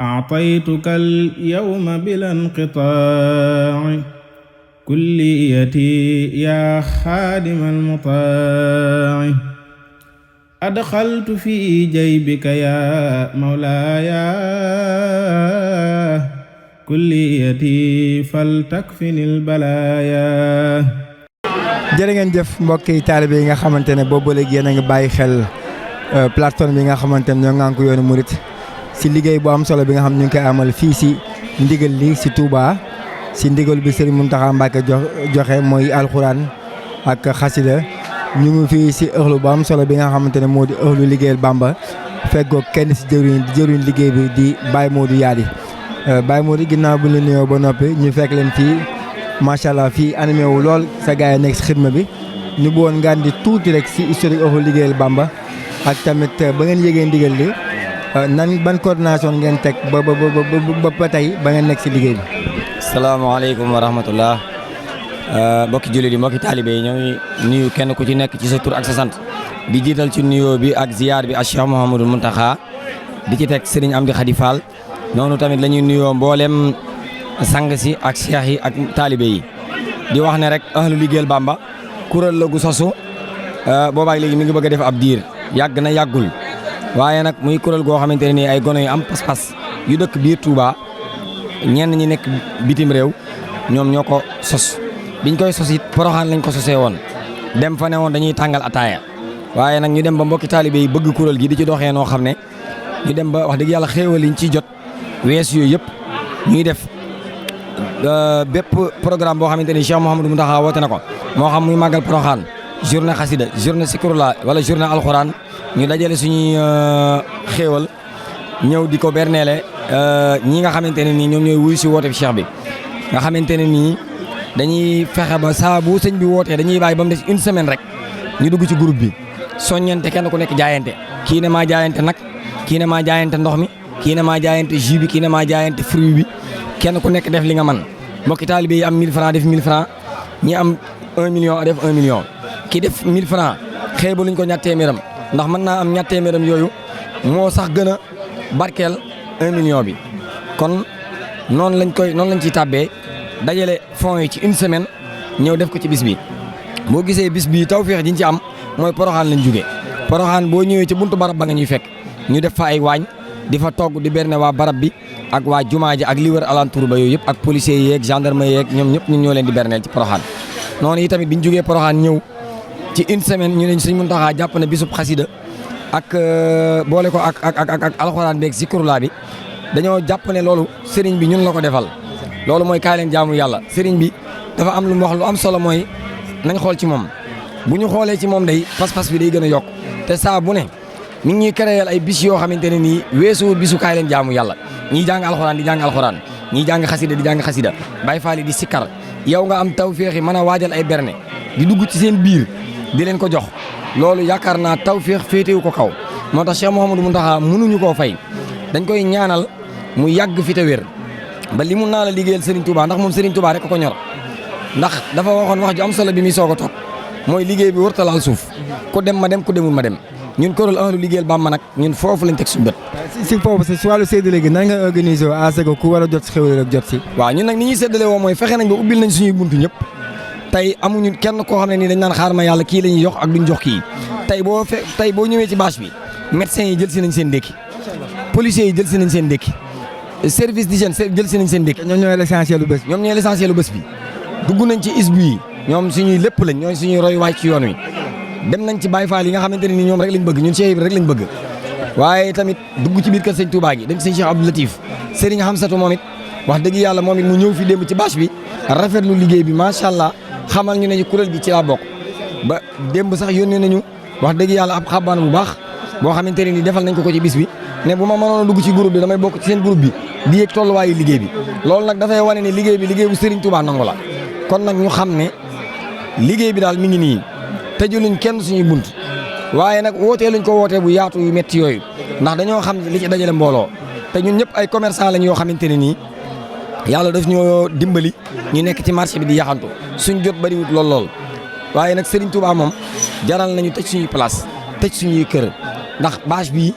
أعطيتك اليوم بلا انقطاع كليتي يا خادم المطاع أدخلت في جيبك يا مولاي كليتي فلتكفني البلايا. jërë ngeen jëf mbokki taalibe yi nga xamante ne boobu léegi yéen a ngi bàyyi xel plateforme bi nga xamante ne ñoo ngi ko yoonu murit si liggéey bu am solo bi nga xam ñu ngi koy amal fii si ndigal li si Touba si ndigal bi Serigne Mountakha Mbacké joxe mooy alxuraan ak xasida ñu ngi fii si ëxlu bu am solo bi nga xamante ne moo di ëxlu liggéeyal Bamba feggoog kenn si jëriñ liggéey bi di Baye Modou Yadi Baye Modou ginnaaw bu ñu nuyoo ba noppi ñu fekk leen fii macha allah fii animé wu lool sa gars yi nekk si xidma bi ñu bëggoon nga andi tuuti rek si historique ëxlu liggéeyal Bamba ak tamit ba ngeen yëgee ndigal li nan ban coordination ngeen teg ba tey ba ngeen nekk si liggéey bi. salaamaaleykum wa rahmatullah mbokki jullit yi mbokki taalibe yi ñooy nuyu kenn ku ci nekk ci sa tur ak sa sant di jiital ci nuyoo bi ak ziyaar bi ak Cheikh Mouhamadul Mountakha di ci teg Serigne Amdi Khady Fall noonu tamit la ñuy nuyoo mboolem sang si ak cheikh yi ak taalibe yi di wax ne rek ahlu liggéeyal Bamba kuréel la gu sosu boobaak léegi mi ngi bëgg a def ab diir yàgg na yàggul waaye nag muy kuréel goo xamante ne nii ay gone yu am pas-pas yu dëkk biir Touba ñenn ñi nekk bitim réew ñoom ñoo ko sos biñ koy sos it Poroxaan lañ ko sosee woon dem fa ne woon dañuy tàngal ataaya waaye nag ñu dem ba mbokki taalibe yi bëgg kuréel gi di ci doxee noo xam ne ñu dem ba wax dëgg yàlla xéewal liñ ciy jot wees yooyu yëpp ñuy def bépp programme boo xamante ni Cheikh Mouhamadou Mountakha woote na ko moo xam muy màggal Poroxaan journée xasida journée sikurula wala journée alxuraan ñu dajale suñuy xéewal ñëw di ko berneele ñi nga xamante ne nii ñoom ñooy wuyu si woote bi cheikh bi nga xamante ne nii dañuy fexe ba saa bu sëñ bi wootee dañuy bàyyi ba mu des une semaine rek ñu dugg ci groupe bi soññante kenn ku nekk jaayante kii ne maa jaayante nag kii ne maa jaayante ndox mi kii ne maa jaayante jus bi kii ne maa jaayante fruit bi kenn ku nekk def li nga man mbokki taalibe yi am 1000 francs def 1000 francs ñi am 1 million def 1 million ki def 1000 francs xeebu luñ ko ñatt téeméeram ndax mën naa am ñatt téeméeram yooyu moo sax gën a barkeel 1 million bi kon noonu lañ ciy tàbbee dajale fonds yi ci une semaine ñëw def ko ci bis bi boo gisee bis bi tawfeex jiñ ci am mooy Poroxaan lañ jógee Poroxaan boo ñëwee ci buntu barab ba nga ñuy fekk ñu def fa ay waañ di fa togg di berne waa barab bi ak waa jumaa ji ak li wër alentour ba yooyu yëpp ak policiers yeeg gendarme yeeg ñoom ñëpp ñun ñoo leen di berneel ci Poroxaan noonu yi tamit biñ jógee Poroxaan ñëw ci une semaine ñu ne Sëñ Muntaxa jàpp na bisub xasida ak boole ko ak alxuraan beeg zikrullah bi dañoo jàpp ne loolu sëriñ bi ñun la ko defal loolu mooy kaay leen jaamu yàlla sëriñ bi dafa am lu mu wax lu am solo mooy nañ xool ci moom bu ñu xoolee ci moom day pas-pas bi day gën a yokk te saa bu ne mi ngi ñuy créer ay bis yoo xamante ne nii weesuwul bisu kaay leen jaamu yàlla ñii jàng alxuraan di jàng alxuraan ñii jàng xasida di jàng xasida Baay Faal di sikkar yow nga am tawféexi mën a waajal ay berne di dugg ci seen biir di leen ko jox loolu yaakaar naa tawféex féetewu ko kaw moo tax Cheikh Mouhamadou Mountakha mënuñu koo fay dañ koy ñaanal mu yàgg fi te wér ba li mun naa la liggéeyal Serigne Touba ndax moom Serigne Touba rek ko ñor ndax dafa waxoon wax ju am solo bi muy soog a toog mooy liggéey bi warta laal suuf ku dem ma dem ku demul ma dem ñun kuréel ahlu liggéeyal Bamba nag ñun foofu lañ teg suñu bët. si foofu si wàllu séddale gi nan nga organisé wu à ce que ku war a jot si xéwal rek jot si. waaw ñun nag ni ñuy séddale woo mooy fexe nañ ba ubbil nañ suñuy buntu ñëpp tey amuñu kenn koo xam ne nii dañ naan xaar ma yàlla kii la ñuy jox ak duñ jox kii tey boo ñëwee ci bâche bi médecins yi jël si nañ seen ndékki policiers yi jël si nañ seen ndékki service d'hygiène jël si nañ seen ndékki. ñoom ñooy l'essentiel lu bés bi. ñoom ñooy l'essentiel lu bés bi dugg nañ ci isbu yi ñoom suñuy lépp lañ ñooy suñuy roy waay ci yoon wi dem nañ ci Baye Fall yi nga xamante ne ni ñoom rek lañ bëgg ñun Cheikh Ibra rek lañ bëgg waaye tamit dugg ci biir kër sëñ Touba gi dem ci sëñ Cheikh Abdou Latif Serigne Hamsatou moom it wax dëgg yàlla moom it mu ñëw fi démb ci bâche bi rafetlu liggéey bi macha allah xamal ñu ne ñu kuréel gi ci laa bokk ba démb sax yónnee nañu wax dëgg yàlla ab xabaan bu baax boo xamante ne ni defal nañ ko ci bis bi ne bu ma mënoon a dugg ci groupe bi damay bokk ci seen groupe bi di yëg tolluwaayu liggéey bi loolu nag dafay wane ne liggéey bi liggéey bu Serigne Touba nangu la kon nag ñu xam ne liggéey bi daal mi ngi nii tëjuluñ kenn suñuy bunt waaye nag wootee luñ ko wootee bu yaatu yu métti yooyu ndax dañoo xam li ci dajale mbooloo te ñun ñëpp ay commerçant lañ yoo xamante ne nii yàlla daf ñoo dimbali ñu nekk ci marché bi di yaxantu suñ jot bariwut lool waaye nag Serigne Touba moom jaral nañu tëj suñuy place tëj suñuy kër ndax bâche bii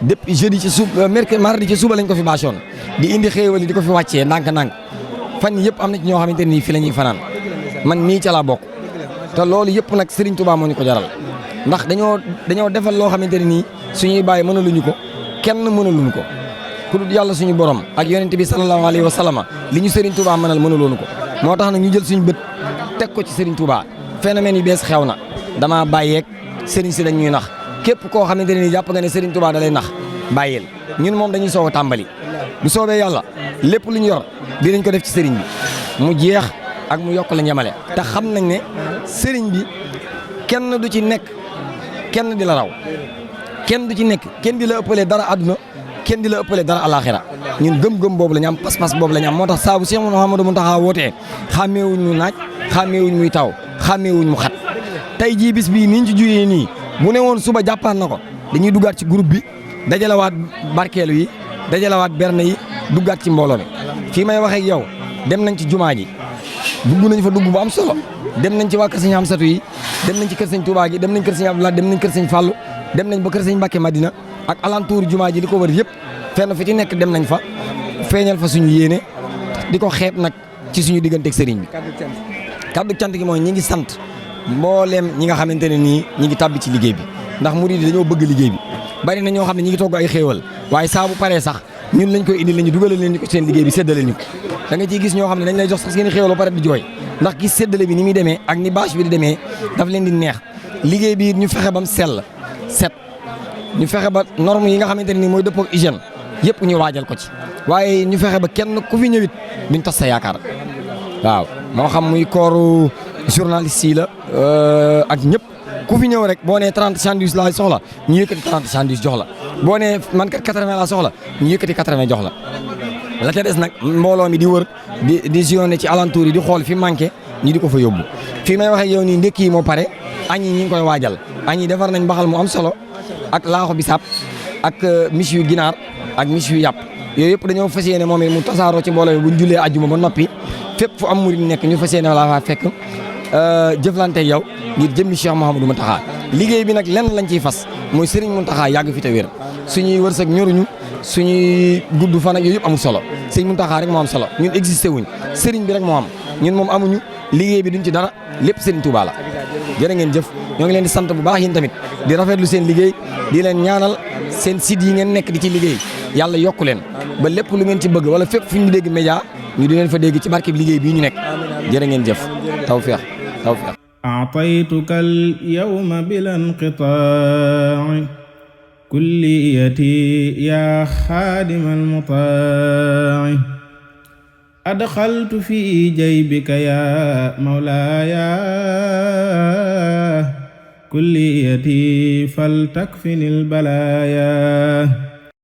depuis jeudi ci suba mardi ci suba lañ ko fi bâchoon di indi xéewal yi di ko fi wàccee ndànk-ndànk fan yëpp am na ci ñoo xamante nii fi la ñuy fanaan man mii ca laa bokk te loolu yëpp nag Serigne Touba moo ñu ko jaral ndax dañoo defal loo xamante ne nii suñuy bàyyi mënaluñu ko kenn mënaluñu ko ku dul yàlla suñu borom ak yonent bi sallallahu alayhi wa sallam li ñu Serigne Touba mënal mënaloonu ko moo tax nag ñu jël suñu bët teg ko ci Serigne Touba phénomène yi bees xew na dama bàyyeeg Serigne si dañ ñuy nax képp koo xamante ne nii jàpp nga ne Serigne Touba da lay nax bàyyeel ñun moom dañuy soog a tàmbali bu soobee yàlla lépp lu ñu yor dinañ ko def ci Serigne bi mu jeex ak mu yokk la ñamale te xam nañ ne Serigne bi kenn du ci nekk kenn di la raw kenn du ci nekk kenn di la ëppalee dara àdduna kenn di la ëppalee dara alaxira ñun gëm-gëm boobu la ñu am pas-pas boobu la ñu am moo tax saabu Cheikh Mouhamadou Mountakha wootee xàmmeewuñ mu naaj xàmmeewuñ muy taw xàmmeewuñ mu xat tey jii bis bii niñ ci juyee nii bu ne woon suba jàppaan na ko dañuy duggaat ci groupe bi dajalawaat barkeelu yi dajalawaat berne yi duggaat ci mbooloo mi fii may waxee ak yow dem nañ ci jumaa ji dugg nañ fa dugg bu am solo dem nañ ci waa kër sëñ Amsatu yi dem nañ ci kër sëñ Touba gi dem nañ kër sëñ Abdoulaye dem nañ kër sëñ Fallou dem nañ ba kër sëñ Mbacke Madina ak alentour jumaa ji li ko wër yëpp fenn fi ci nekk dem nañ fa feeñal fa suñu yéene di ko xeeb nag ci suñu digganteeg sëriñ bi. kaddu cant gi mooy ñi ngi sant mbooleem ñi nga xamante ne nii ñi ngi tàbbi ci liggéey bi ndax murid yi dañoo bëgg liggéey bi bari na ñoo xam ne ñi ngi togg ay xéewal waaye saa bu paree sax ñun lañ koy indi lañu dugalal leen ñu ko seen liggéey bi séddale ñu ko da nga ciy gis ñoo xam ne dañ lay jox sax seen xéewal ba pare di jooy ndax gis séddale bi ni muy demee ak ni bâche bi di demee daf leen di neex liggéey bi ñu fexe bam sell set ñu fexe ba norme yi nga xamante ne nii mooy dëppoo ak hygiène yëpp ñu waajal ko ci waaye ñu fexe ba kenn ku fi ñëwit duñ tas sa yaakaar waaw moo xam muy kooru journaliste yi la ak ñëpp ku fi ñëw rek boo nee 30 sandwich laa soxla ñu yëkkati 30 sandwich jox la boo nee man kat 80 laa soxla ñu yëkkati 80 jox la la ca des nag mbooloo mi di wër di sillonné ci alentour yi di xool fi manqué ñi di ko fa yóbbu fii may waxee yow nii ndekki yi moo pare añ yi ñi ngi koy waajal añ yi defar nañ mbaxal mu am solo ak laaxu bisaab ak mis yu ginaar ak mis yu yàpp yooyu yëpp dañoo fas yéene moom it mu tasaaroo ci mbooloo mi bu ñu jullee àjjuma ba noppi fépp fu am murid nekk ñu fas yéene wala faa fekk jëflante yow ngir jëmmi Cheikh Mouhamadou Mountakha liggéey bi nag lenn lañ ciy fas mooy Serigne Mountakha yàgg fi te wér suñuy wërsëg ñoruñu suñuy gudd fan ak yooyu yëpp amul solo Serigne Mountakha rek moo am solo ñun existé wuñ Serigne bi rek moo am ñun moom amuñu liggéey bi duñ ci dara lépp Serigne Touba la jërë ngeen jëf ñoo ngi leen di sant bu baax yéen tamit di rafetlu seen liggéey di leen ñaanal seen site yi ngeen nekk di ci liggéey yàlla yokku leen ba lépp lu ngeen ci bëgg wala fépp fu ñu dégg média ñu di leen fa dégg ci barke bi liggéey bii ñu nekk jërë ngeen jëf tawfeex tawfeex أعطيتك اليوم بلا انقطاع كليتي يا خادم المطاع أدخلت في جيبك يا مولاي كليتي فلتكفني البلايا